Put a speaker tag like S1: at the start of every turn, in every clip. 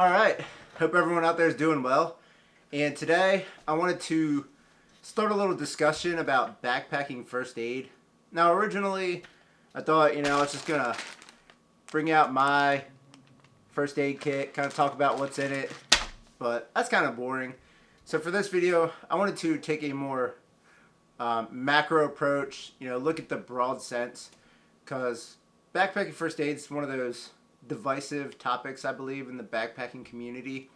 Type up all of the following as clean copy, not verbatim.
S1: All right. Hope everyone out there is doing well. And today I wanted to start a little discussion about backpacking first aid. Now, originally, I thought, I was just going to bring out my first aid kit, kind of talk about what's in it, but that's kind of boring. So for this video, I wanted to take a more macro approach, look at the broad sense, because backpacking first aid is one of those divisive topics, I believe, in the backpacking community.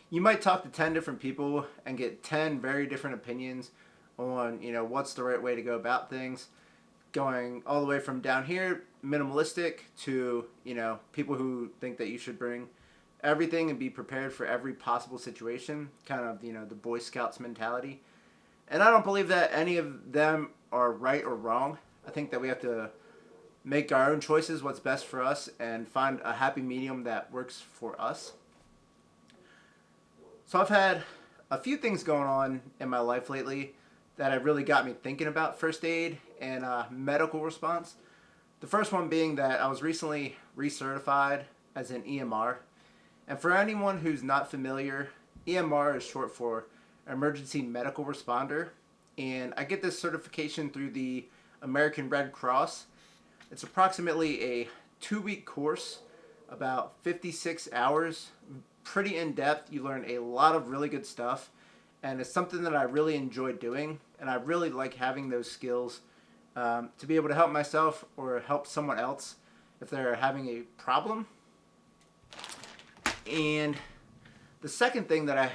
S1: You might talk to 10 different people and get 10 very different opinions on, what's the right way to go about things, going all the way from down here, minimalistic, to, people who think that you should bring everything and be prepared for every possible situation, kind of, the Boy Scouts mentality. And I don't believe that any of them are right or wrong. I think that we have to make our own choices, what's best for us, and find a happy medium that works for us. So I've had a few things going on in my life lately that have really got me thinking about first aid and medical response. The first one being that I was recently recertified as an EMR. And for anyone who's not familiar, EMR is short for Emergency Medical Responder. And I get this certification through the American Red Cross. It's approximately a 2-week course, about 56 hours, pretty in-depth. You learn a lot of really good stuff, and it's something that I really enjoy doing, and I really like having those skills to be able to help myself or help someone else if they're having a problem. And the second thing that I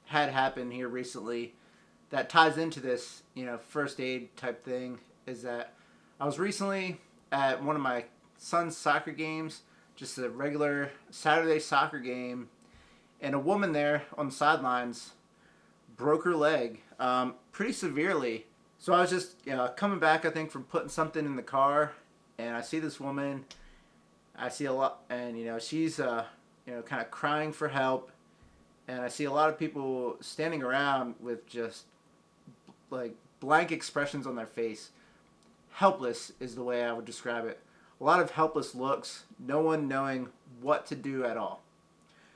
S1: had happen here recently that ties into this, first aid type thing is that I was recently at one of my son's soccer games, just a regular Saturday soccer game, and a woman there on the sidelines broke her leg pretty severely. So I was just coming back, I think, from putting something in the car, and I see this woman. I see a lot, and she's kind of crying for help, and I see a lot of people standing around with just like blank expressions on their face. Helpless is the way I would describe it. A lot of helpless looks, no one knowing what to do at all.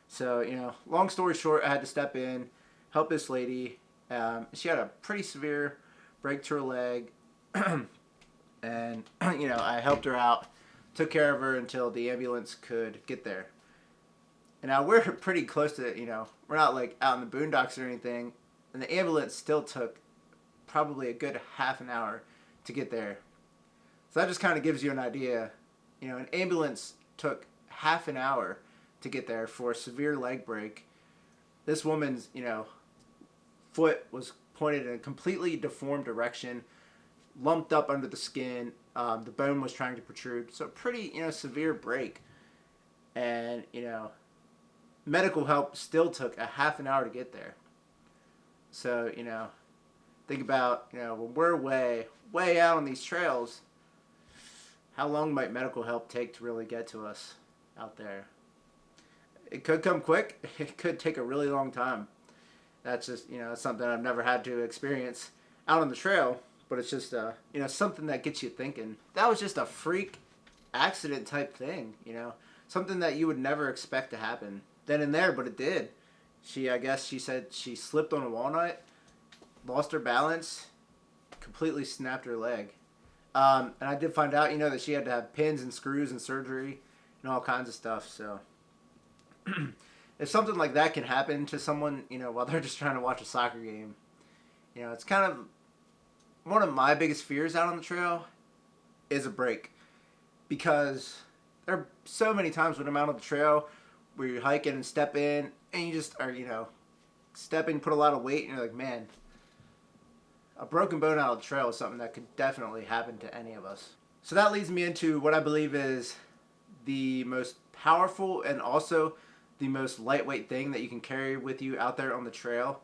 S1: So, long story short, I had to step in, help this lady. She had a pretty severe break to her leg, and, I helped her out, took care of her until the ambulance could get there. And now we're pretty close to, we're not like out in the boondocks or anything, and the ambulance still took probably a good half an hour to get there. So that just kind of gives you an idea. An ambulance took half an hour to get there for a severe leg break. This woman's, foot was pointed in a completely deformed direction, lumped up under the skin. The bone was trying to protrude. So pretty, severe break. And, medical help still took a half an hour to get there. So, think about, when we're way out on these trails, how long might medical help take to really get to us out there? It could come quick. It could take a really long time. That's just, something I've never had to experience out on the trail, but it's just, something that gets you thinking. That was just a freak accident type thing, something that you would never expect to happen then and there, but it did. I guess she said she slipped on a walnut, lost her balance, completely snapped her leg. And I did find out, that she had to have pins and screws and surgery and all kinds of stuff. So if something like that can happen to someone, while they're just trying to watch a soccer game, it's kind of one of my biggest fears out on the trail is a break. Because there are so many times when I'm out on the trail where you're hiking and step in and you just are, stepping, put a lot of weight, and you're like, man, a broken bone out of the trail is something that could definitely happen to any of us. So that leads me into what I believe is the most powerful and also the most lightweight thing that you can carry with you out there on the trail,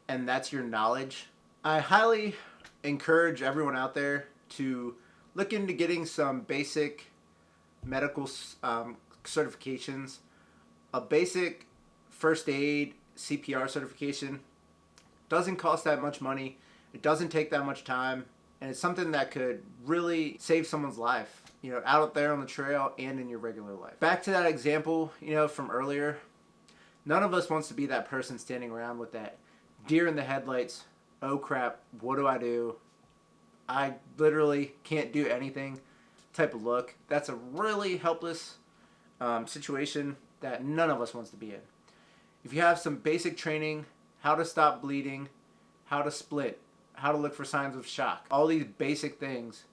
S1: and that's your knowledge. I highly encourage everyone out there to look into getting some basic medical certifications. A basic first aid CPR certification doesn't cost that much money. It doesn't take that much time, and it's something that could really save someone's life, out there on the trail and in your regular life. Back to that example, from earlier, None of us wants to be that person standing around with that deer in the headlights. Oh crap, what do I do? I literally can't do anything type of look. That's a really helpless situation that none of us wants to be in. If you have some basic training, how to stop bleeding, how to split, how to look for signs of shock, all these basic things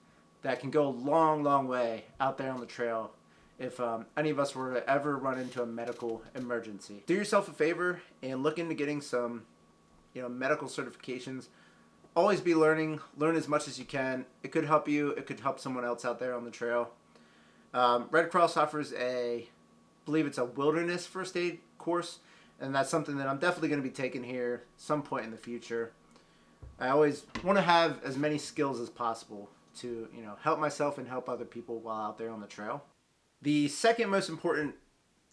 S1: that can go a long, long way out there on the trail if any of us were to ever run into a medical emergency. Do yourself a favor and look into getting some, medical certifications. Always be learning. Learn as much as you can. It could help you. It could help someone else out there on the trail. Red Cross offers I believe it's a wilderness first aid course, and that's something that I'm definitely going to be taking here some point in the future. I always want to have as many skills as possible to, help myself and help other people while out there on the trail. The second most important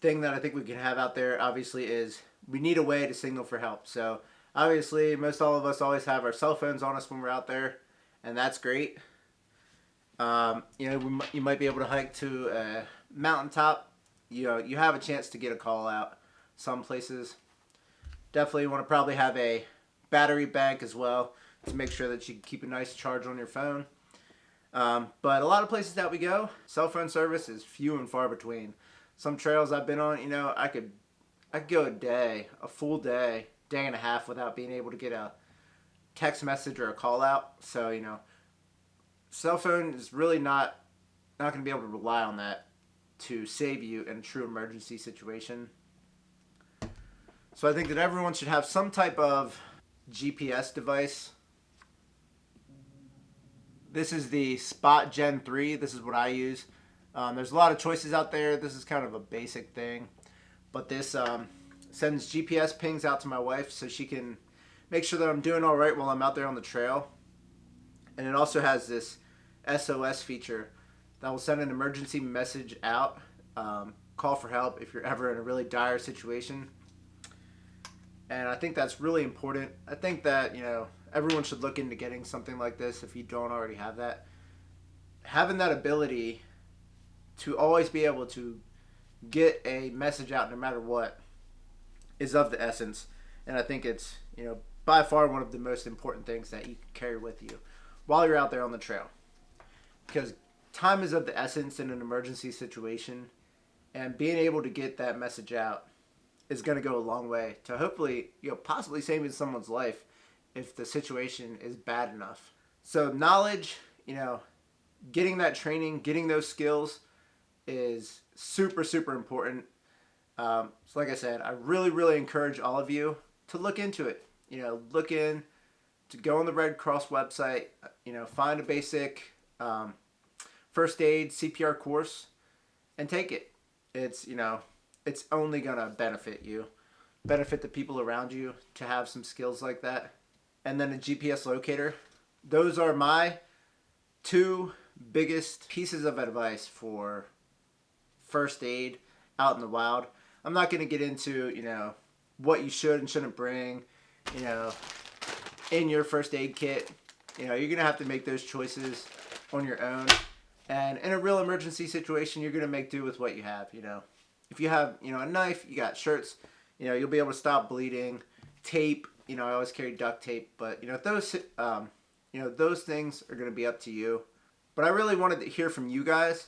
S1: thing that I think we can have out there, obviously, is we need a way to signal for help. So, obviously, most all of us always have our cell phones on us when we're out there, and that's great. You might be able to hike to a mountaintop. You have a chance to get a call out some places. Definitely want to probably have a battery bank as well to make sure that you can keep a nice charge on your phone. But a lot of places that we go, cell phone service is few and far between. Some trails I've been on, I could go a full day and a half without being able to get a text message or a call out. So, cell phone is really not going to be able to rely on that to save you in a true emergency situation. So I think that everyone should have some type of GPS device. This is the Spot Gen 3. This is what I use. There's a lot of choices out there. This is kind of a basic thing. But this sends GPS pings out to my wife so she can make sure that I'm doing all right while I'm out there on the trail. And it also has this SOS feature that will send an emergency message out, call for help if you're ever in a really dire situation. And I think that's really important. I think that, everyone should look into getting something like this if you don't already have that. Having that ability to always be able to get a message out no matter what is of the essence. And I think it's, by far one of the most important things that you can carry with you while you're out there on the trail. Because time is of the essence in an emergency situation, and being able to get that message out is going to go a long way to hopefully, possibly saving someone's life if the situation is bad enough. So knowledge, getting that training, getting those skills is super, super important. So like I said, I really, really encourage all of you to look into it. To go on the Red Cross website, find a basic first aid CPR course and take it. It's only going to benefit you, benefit the people around you to have some skills like that. And then a GPS locator. Those are my two biggest pieces of advice for first aid out in the wild. I'm not going to get into, what you should and shouldn't bring, in your first aid kit. You're going to have to make those choices on your own. And in a real emergency situation, you're going to make do with what you have, If you have, a knife, you got shirts, you'll be able to stop bleeding. Tape, I always carry duct tape, but, those things are going to be up to you. But I really wanted to hear from you guys.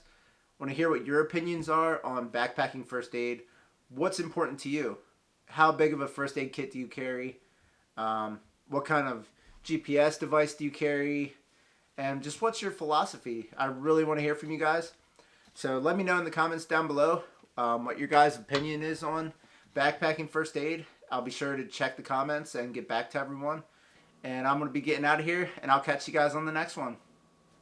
S1: I want to hear what your opinions are on backpacking first aid. What's important to you? How big of a first aid kit do you carry? What kind of GPS device do you carry? And just what's your philosophy? I really want to hear from you guys. So let me know in the comments down below what your guys' opinion is on backpacking first aid. I'll be sure to check the comments and get back to everyone. And I'm going to be getting out of here, and I'll catch you guys on the next one.